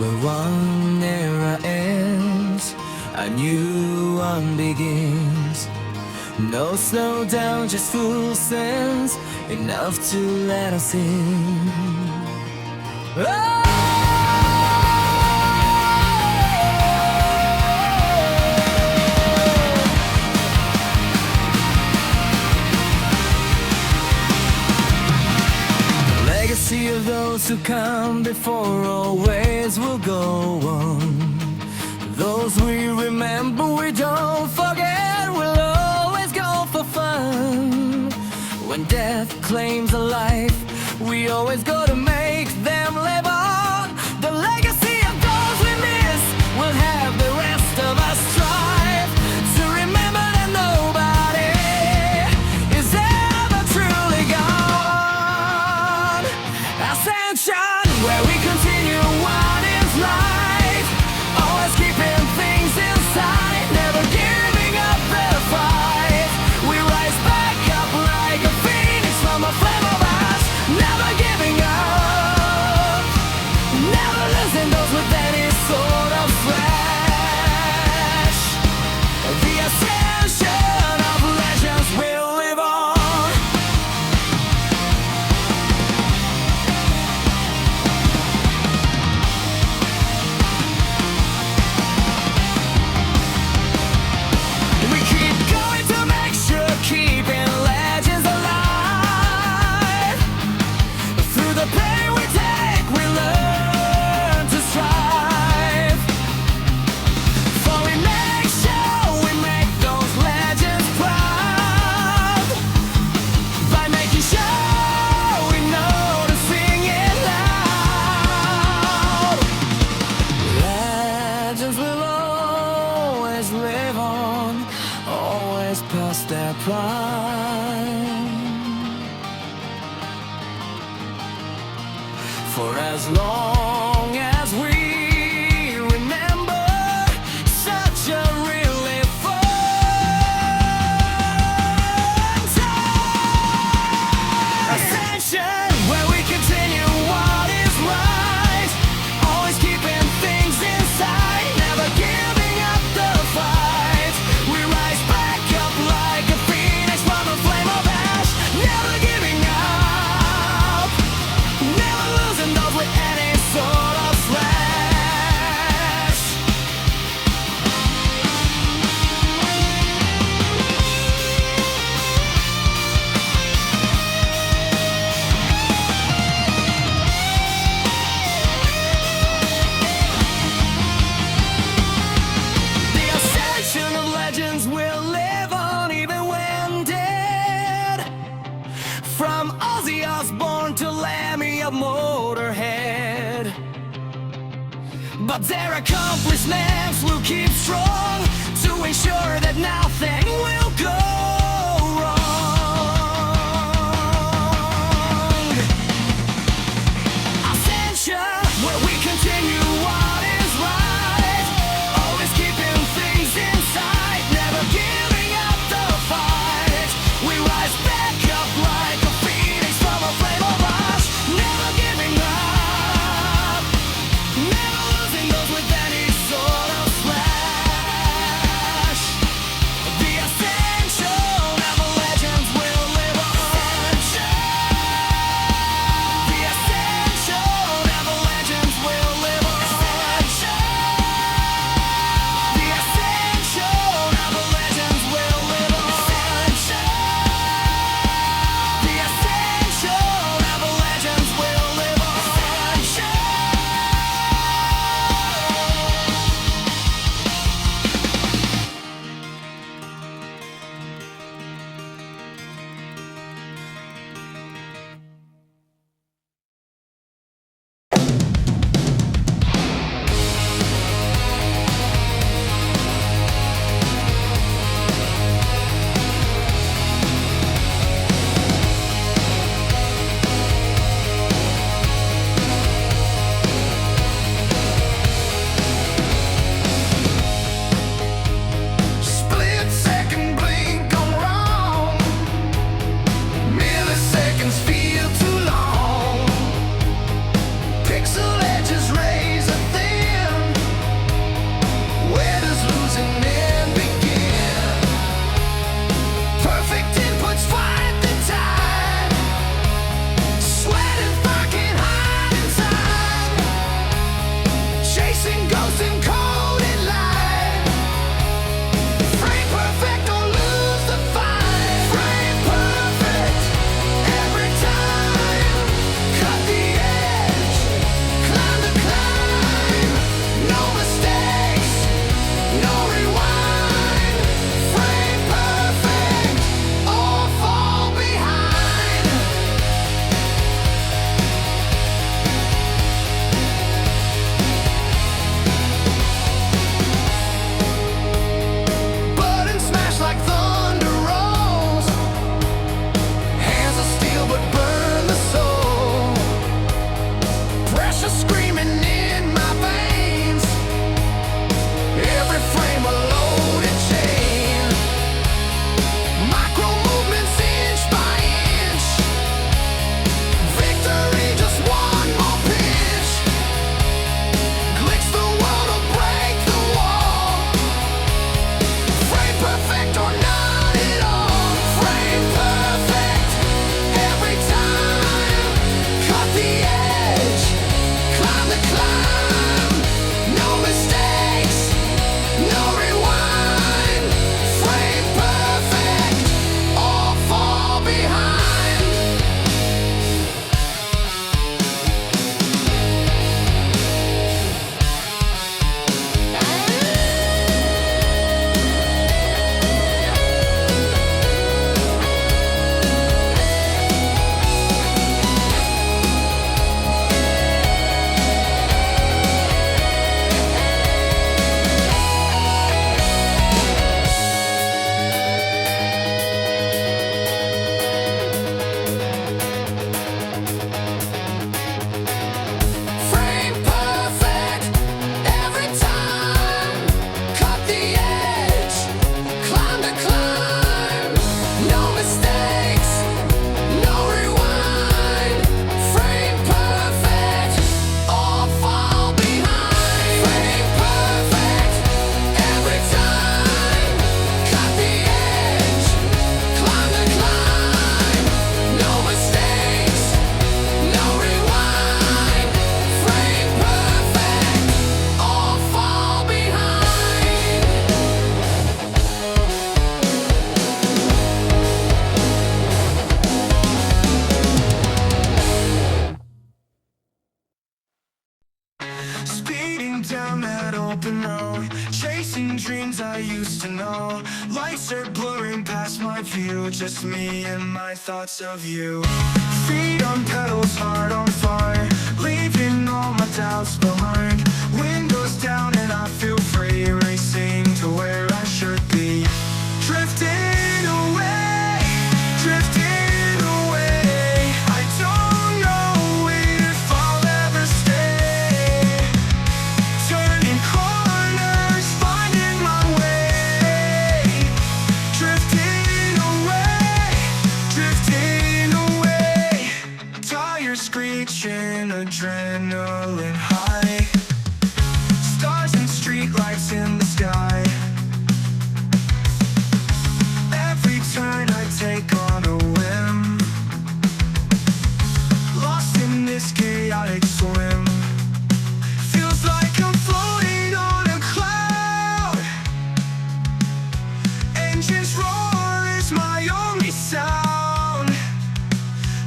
Where one era ends, a new one begins. No slow down, just full sense, enough to let us in. Oh! Legacy of those who come before always will go on. Those we remember, we don't forget, we'll always go for fun. When death claims a life, we always go to make them live on. The legacy of those we miss will have the rest of us strive to remember that nobody is ever truly gone. Ascension, where we continue what is life, always keeping things inside, never giving up the fight. We rise back up like a phoenix from a flame of ash, never giving up, never losing those with any sort of flash. The ascension of legends will live on. We keep going to make sure keeping legends alive. Through the pain we take, we learn to strive. For we make sure we make those legends proud, by making sure we know to sing it loud. Legends will always live on, always past their prime. For as long as we remember such a really fun time. Ascension, where we continue what is right, always keeping things inside, never giving up the fight. We rise back up like a phoenix from a flame of ash, never giving up, never losing those with any sort of flash. The ascension of legends will live on even when dead. From Ozzy Osbourne to Lemmy of Motorhead, but their accomplishments will keep strong to ensure that nothing will go wrong. Ascension, where we continue what is right, always keeping things inside, never giving up the fight. We rise back up like a phoenix from a flame of ash, never giving up, never losing those with any sort of flash. The ascension chasing dreams I used to know. Lights are blurring past my view, just me and my thoughts of you. Feet on pedals, heart on fire, leaving all my doubts behind. Windows down and I feel free, racing to where I should be. Drifting away, drifting away. I don't know if I'll ever stay. Turning corners, finding my way. Drifting away, drifting away. Tires screeching, adrenaline high. Stars and streetlights in the sky. Every turn I take on a whim, lost in this chaotic swim. Feels like I'm floating on a cloud. Engines roar is my only sound.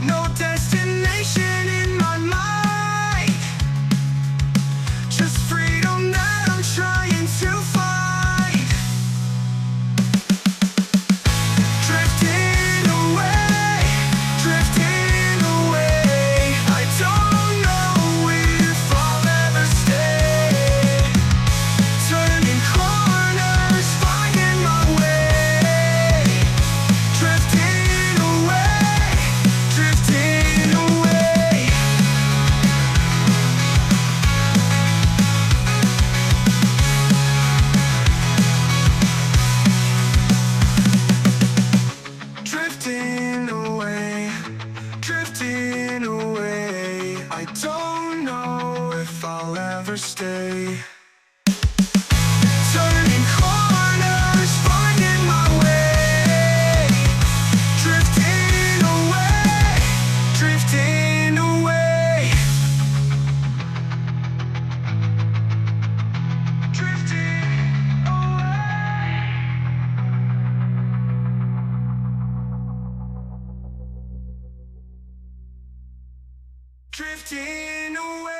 No destination in my mind, just freedom that I'm trying to find. Drifting away, drifting away. I don't know if I'll ever stay. Turning corners, finding my way. Drifting away, drifting away. Drifting away, drifting away. I don't know if I'll ever stay. Turning corners, finding my way. Drifting away, drifting away. Drifting away. Drifting away.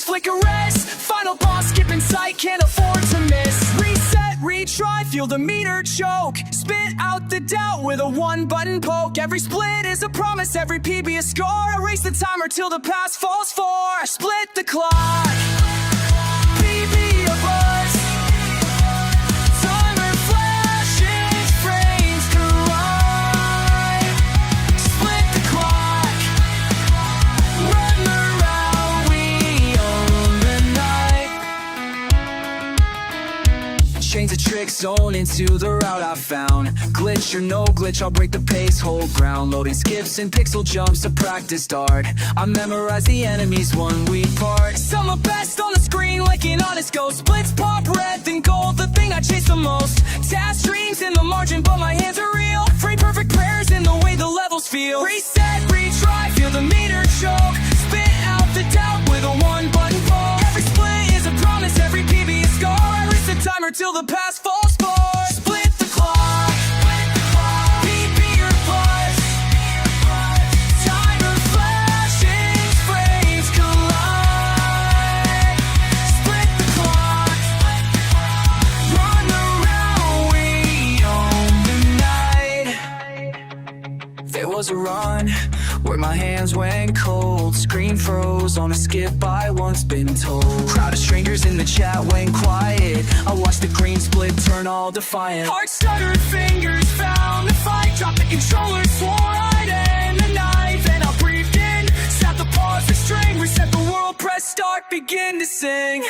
flicker rest. Final boss skip in sight, can't afford to miss. Reset, retry, feel the meter choke. Spit out the doubt with a one-button poke. Every split is a promise, every PB a score. Erase the timer till the past falls for. Split the clock, PB a buzz. Timer flashes, frames collide. Split the clock, run the route, we own the night. Change the trick zone into the route I found. Glitch or no glitch, I'll break the pace, hold ground. Loading skips and pixel jumps, a practice dart. I memorize the enemies one week part. Some are best on the screen like an honest ghost. Splits pop red, then gold, the thing I chase the most. Task streams in the margin, but my hands are real. Free perfect prayers in the way the levels feel. Reset, retry, feel the meter choke. Spit out the doubt with a one-button poke. Every split is a promise, every PB a score. I erase the timer till the past falls for. Split the clock, PB or buzz. Timer flashes, frames collide. Split the clock, run the route, we own the night. There was a run where my hands went cold. Screen froze on a skip I once been told. Crowd of strangers in the chat went quiet. I watched the green split turn all defiant. Heart stuttered, fingers found the fight. Dropped the controller, swore I'd end the night. Then I breathed in, snapped the pause, the string. Reset the world, press start, begin to sing.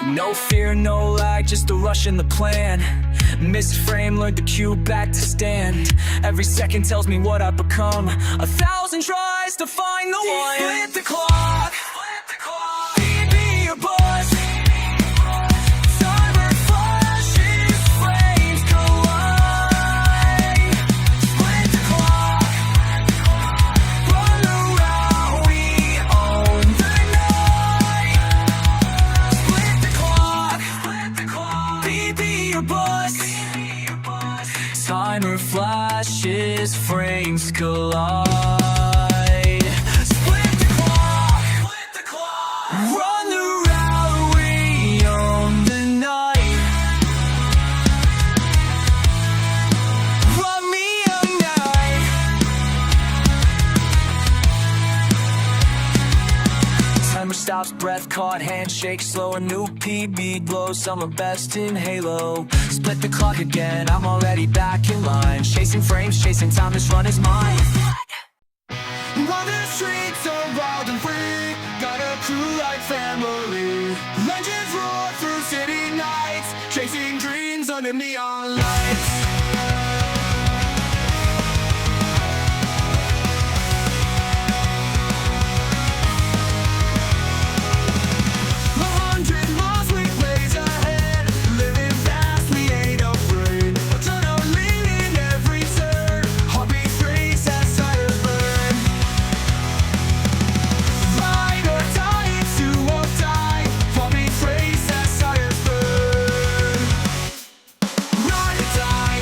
No fear, no lag, just a rush in the plan. Missed frame, learned the cue back to stand. Every second tells me what I've become. 1,000 tries to find the one. Split the clock, PB or buzz. Timer flashes, frames collide. Split the clock, run the route, we own the night. Split the clock, PB or buzz. Timer flashes, frames collide. Split the clock, run the route, we own the night. Run me a night. Timer stops, breath caught, handshake slow. A new PB blows, some are best in Halo. Split the clock again, I'm already back in line. Chasing frames, chasing time, this run is mine. While the streets are wild and free, got a crew like family. Legends roar through city nights, chasing dreams under neon lights. Ride or die,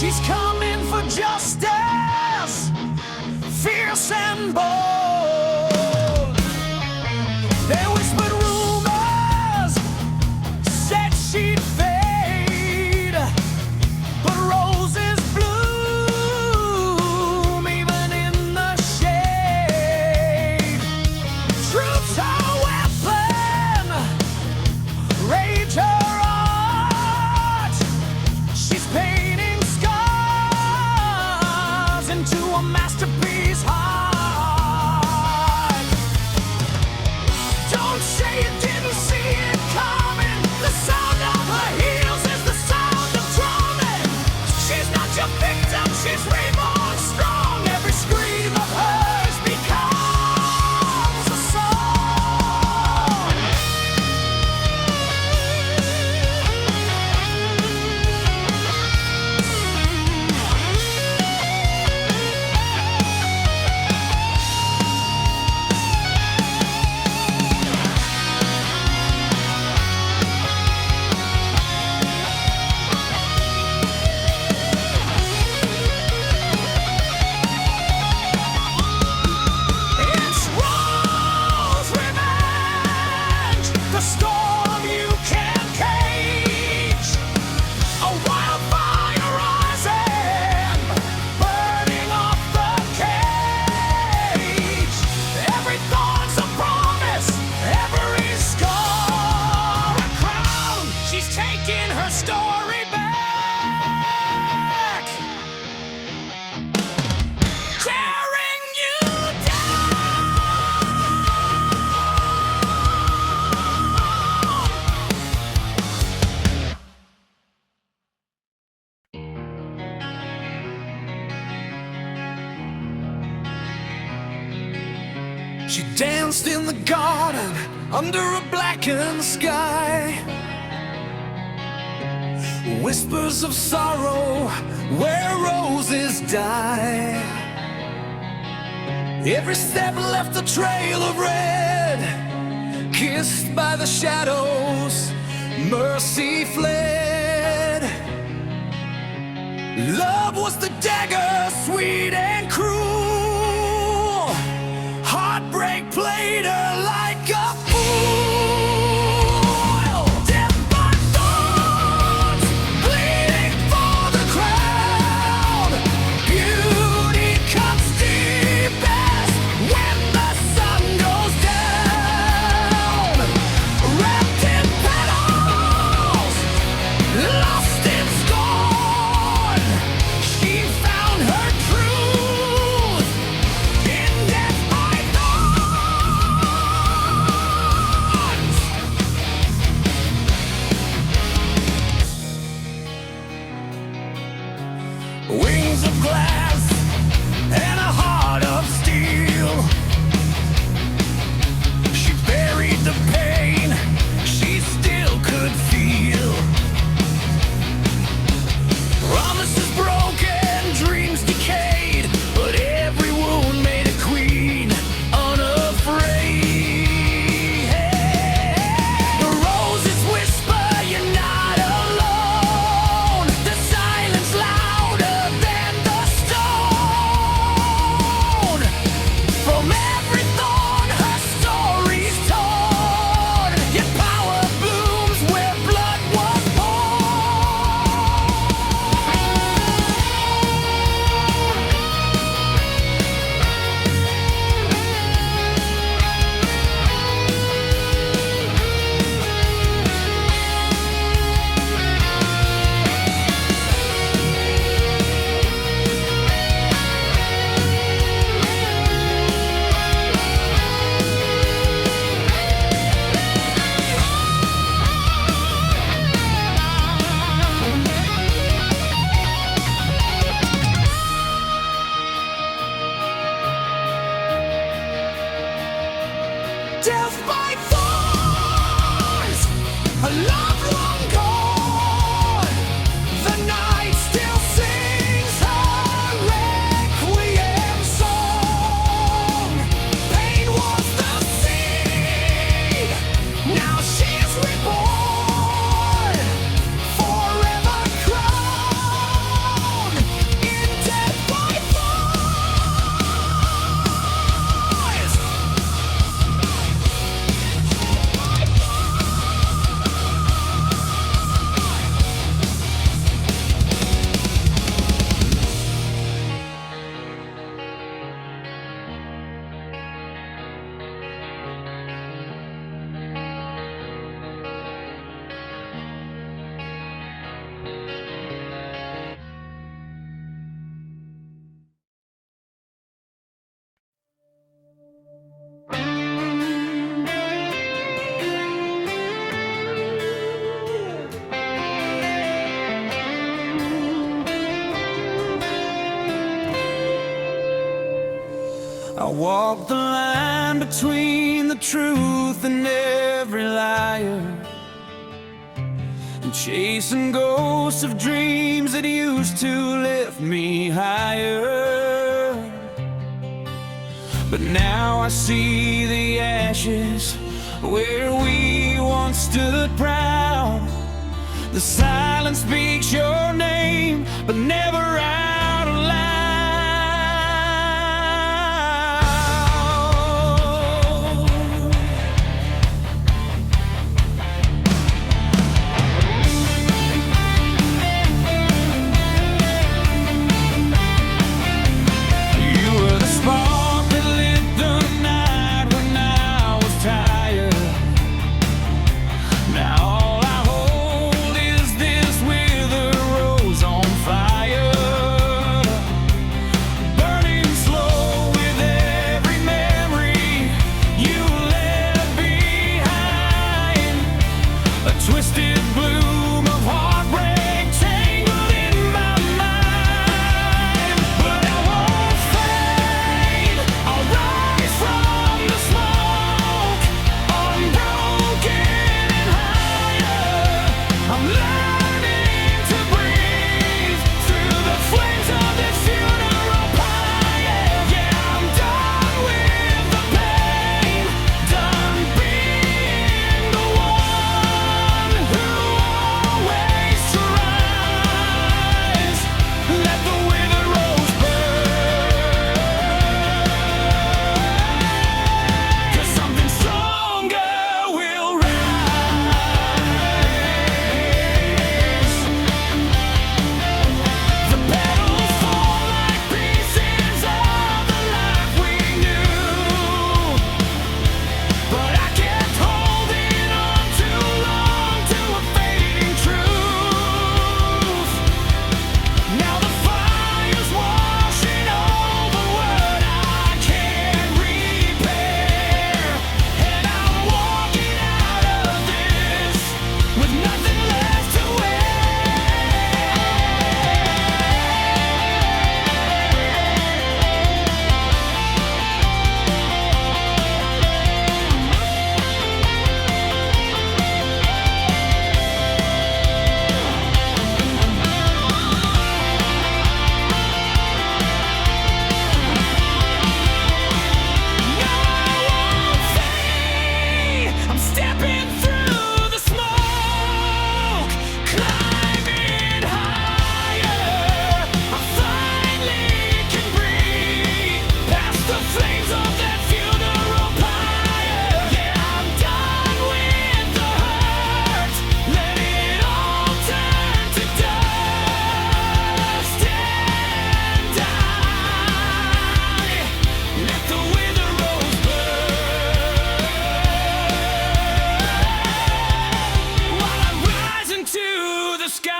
She's coming for justice, fierce and bold. They whispered rumors, said she'd fade, but roses bloom even in the shade. Truth's her weapon, rage her art. She's painting scars into a masterpiece heart. Don't say you didn't see it coming. The sound of her heels is the sound of drumming. She's not your victim, she's reborn strong. Every scream of hers becomes a song. It's Rose Revenge, the storm you can't cage. A wildfire rising, burning off the cage. Every thorn's a promise, every scar a crown. She's taking her story back, tearing you down. She danced in the garden under a blackened sky. Whispers of sorrow where roses die. Every step left a trail of red. Kissed by the shadows, mercy fled. Love was the dagger, sweet and cruel. Heartbreak played her like a fool. Death by thorns, bleeding for the crown. Beauty comes deepest when the sun goes down. Wrapped in petals, lost in scorn. She found her truth in death by thorns. Wings of glass and a heart of steel. She buried the pain she still could feel. Promises broken, dreams decayed, but every wound made a queen unafraid. The roses whisper, you're not alone. The silence louder than the stone. From every thorn, her story's torn. Yet power blooms where blood was death by thorns, a love long gone. The night still sings her requiem song. Pain was the seed, now she's reborn, forever crowned. I walk the line between the truth and every liar, and chasing ghosts of dreams that used to lift me higher. But now I see the ashes where we once stood proud. The silence speaks your name, but never out loud. You were the spark that lit the night when I was tired. Now all I hold is this withered rose on fire, burning slow with every memory you left behind. A twisted bloom of heartbreak tangled in my mind. But I won't fade, I'll rise from the smoke, unbroken and higher. I'm learning to breathe through the flames of this funeral pyre. Yeah, I'm done with the pain, done being the one who always tries. Let the withered rose burn, 'cause something stronger will rise. The petals fall like pieces of the life we knew, but I kept holding on too long to a fading truth. Now the fire's washing over what I can't repair, and I'm walking out of this with nothing left to wear. I'm stepping through the smoke, climbing higher. I finally can breathe past the flames of that funeral pyre. Yeah, I'm done with the hurt. Let it all turn to dust and die. Let the withered rose burn while I'm rising to the sky.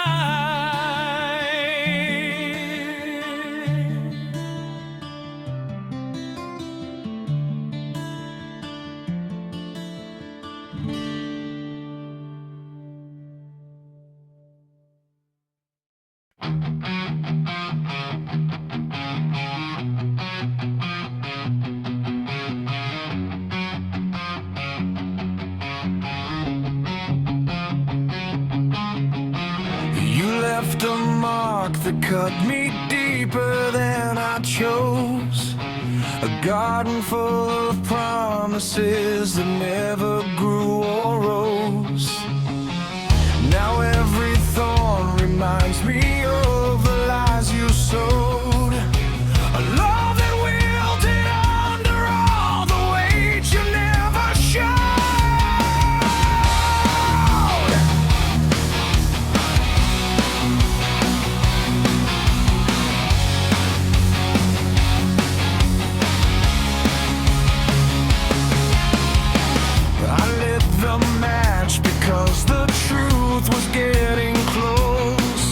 You left a mark that cut me deeper than I chose. A garden full of promises that never grew or rose. Now every thorn reminds me of the lies you sowed. A love that wilted under all the weight you never showed. I lit the match because the truth was getting close.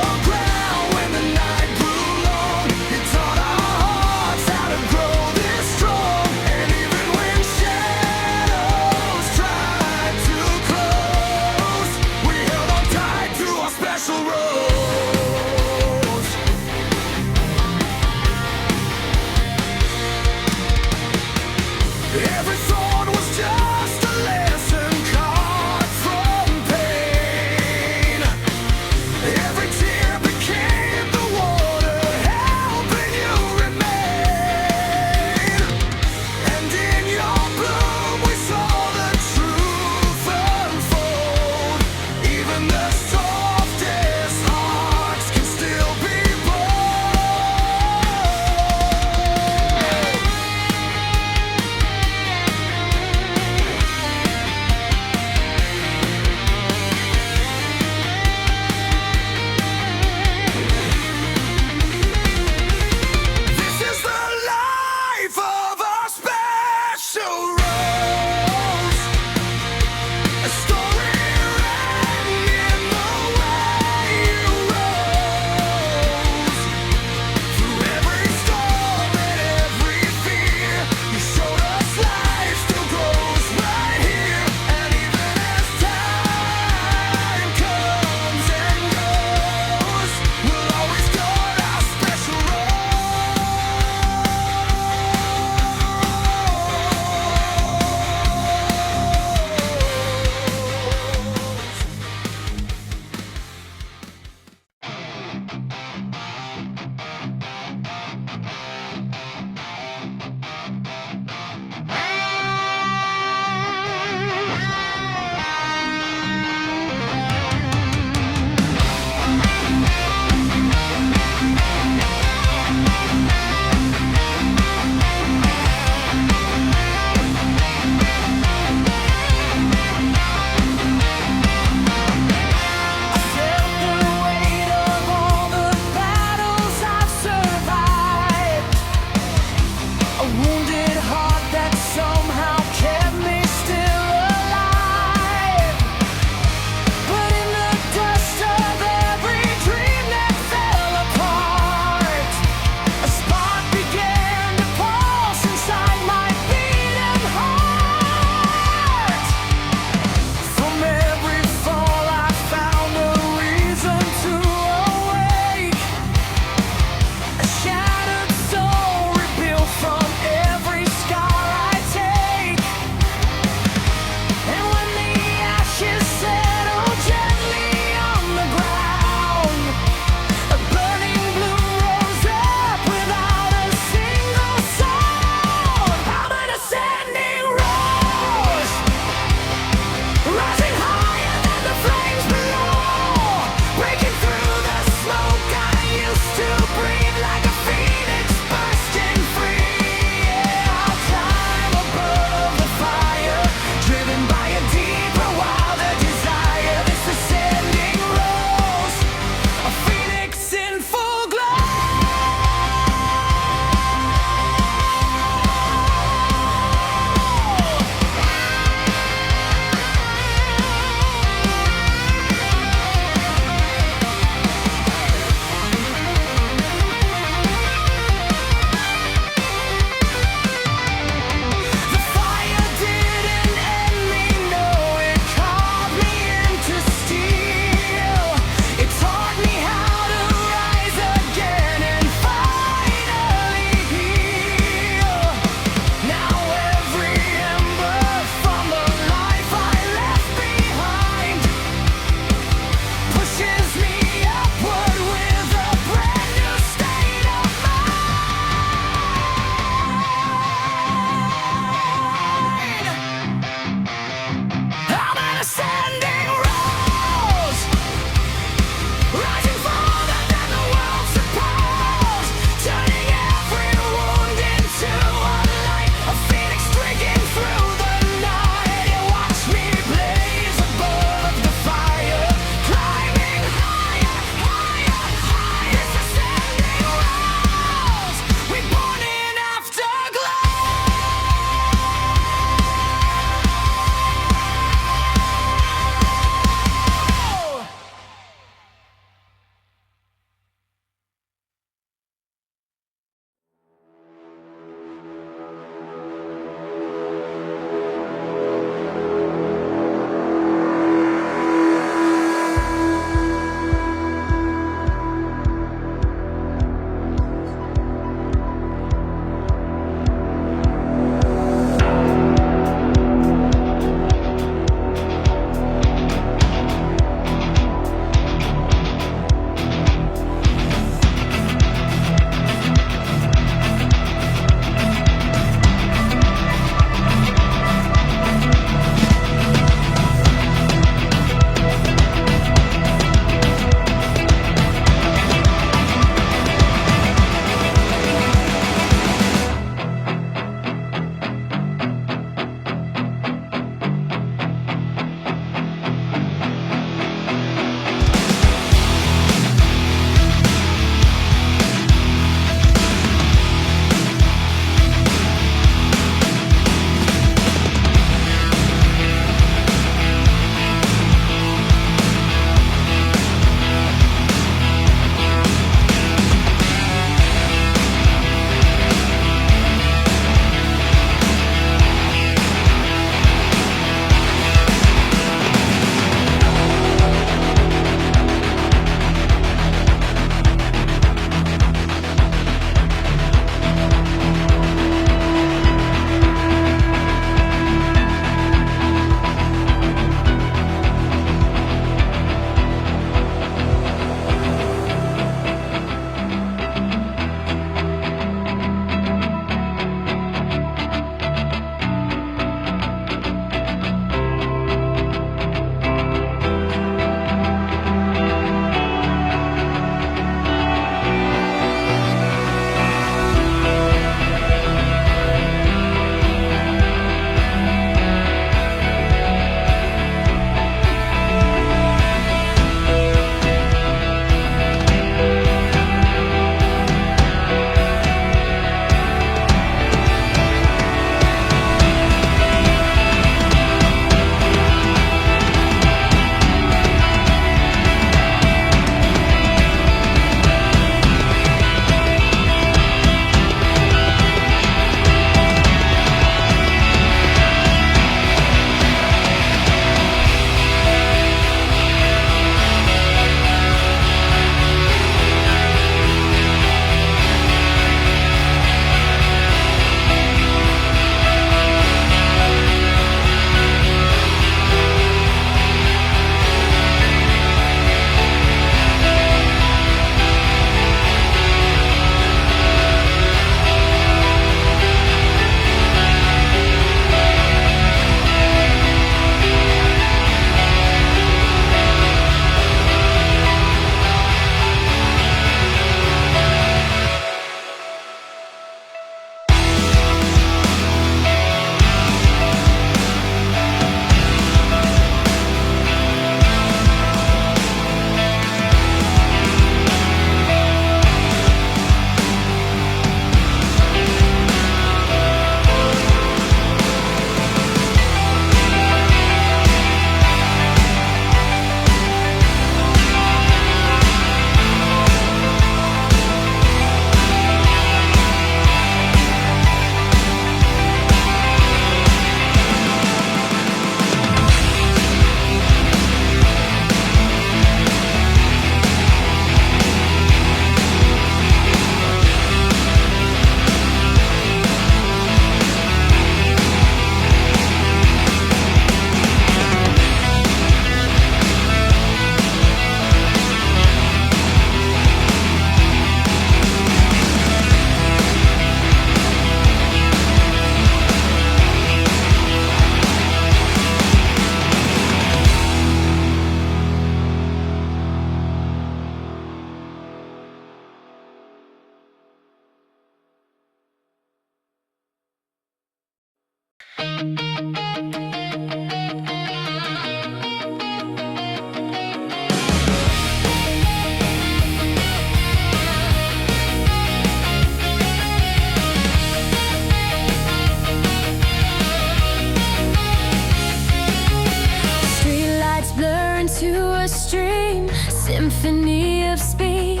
to a stream, symphony of speed.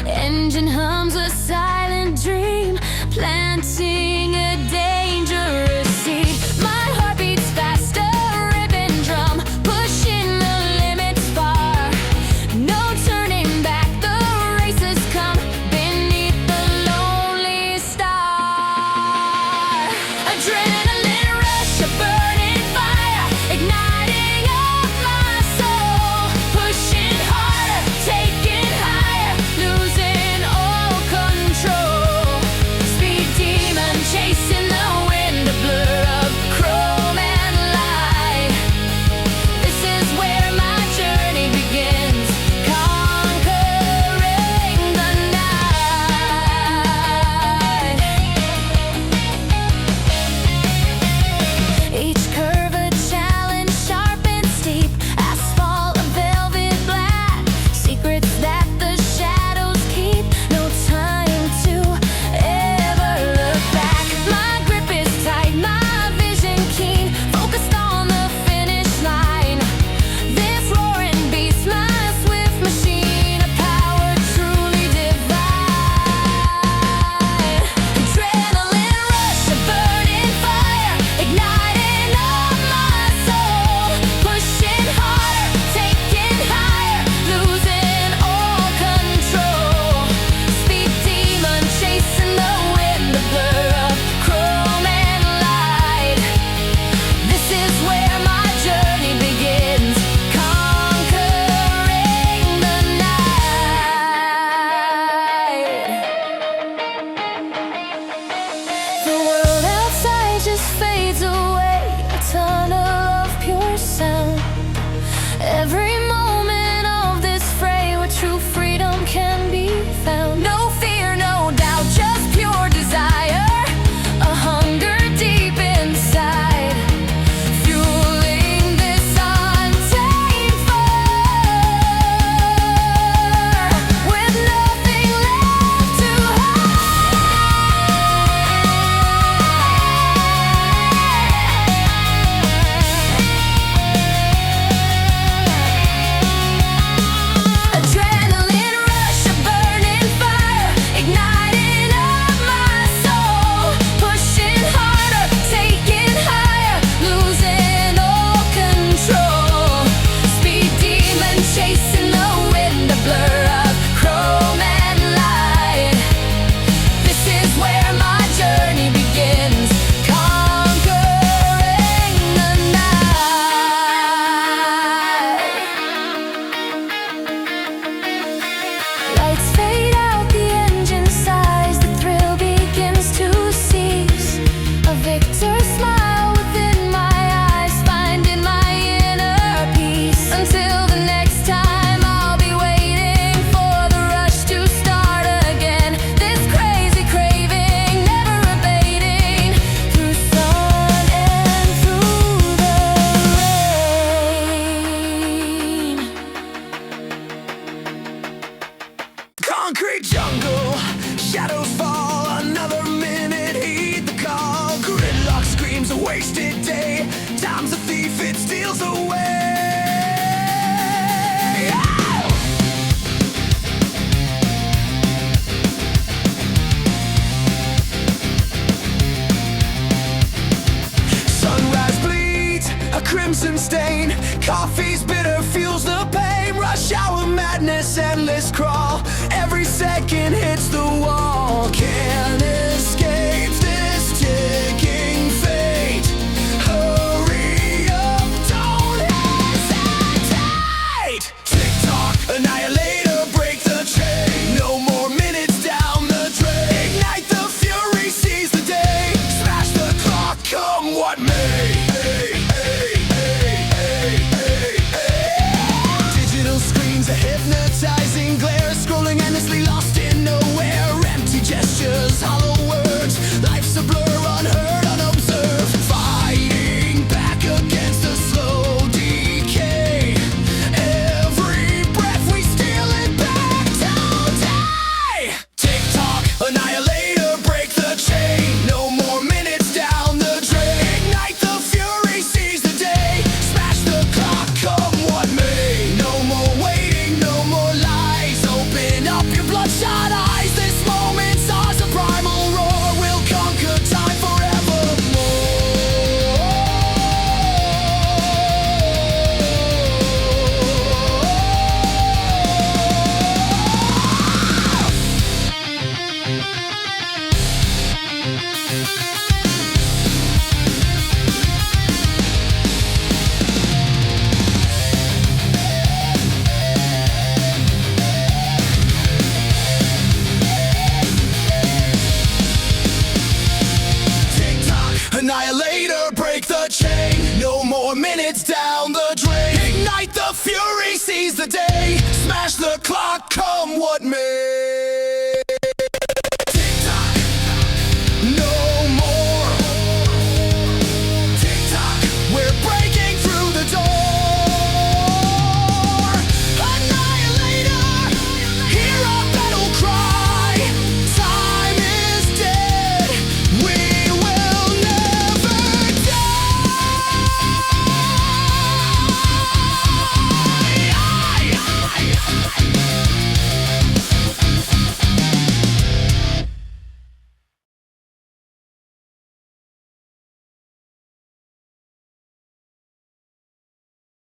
Engine hums a silent dream, planting a dangerous seed. My heart beats faster, ribbon drum, pushing the limits far. No turning back, the race has come beneath the lonely star. Adrenaline rush, a burning fire, igniting up my soul. Pushing harder, taking higher, losing all control. Speed demon chasing the wind, a blur of chrome and light. This is where my journey begins, conquering the night. Each curve a challenge, sharp and steep, asphalt a velvet black. Secrets that the shadows keep, no time to ever look back. My grip is tight, my vision keen, focused on the finish line. This roaring beast, my swift machine, a power truly divine. Adrenaline rush, a burning fire, igniting up my soul. Pushing harder, taking higher, losing all control. Speed demon chasing the wind, the blur of chrome and light. This is where my journey begins, conquering the night. The world outside just fades away, a tunnel of pure sound. Every moment of this fray where true freedom can be found. No fear, no doubt, just pure desire, a hunger deep inside, fueling this untamed fire, with nothing left to Adrenaline rush, a burning fire, igniting up my soul. Pushing harder, taking higher, losing all control. Speed demon chasing the wind, a blur of chrome and light. This is where my journey begins, conquering the night. Lights fade out, the engine sighs, the thrill begins to cease. A victor smile within my eyes, finding my inner peace. Until the next time, I'll be waiting for the rush to start again. This crazy craving, never abating, through sun and through the rain. Concrete jungle, shadows fall, another minute, heed the call. Gridlock screams, a wasted day, time's a thief, it steals away. Ow! Sunrise bleeds, a crimson stain, coffee's bitter fuels the pain. Rush hour madness, endless crawl, every second hits the wall. Can't escape this ticking fate. Hurry up, don't hesitate. Tick-tock, annihilator, break the chain. No more minutes down the drain. Ignite the fury, seize the day. Smash the clock, come what may. Hey, hey, hey, hey, hey, hey. Digital screens, a hypnotizing glare, scrolling endlessly, lost in nowhere. Empty gestures, hollow night, the fury seize the day. Smash the clock, come what may.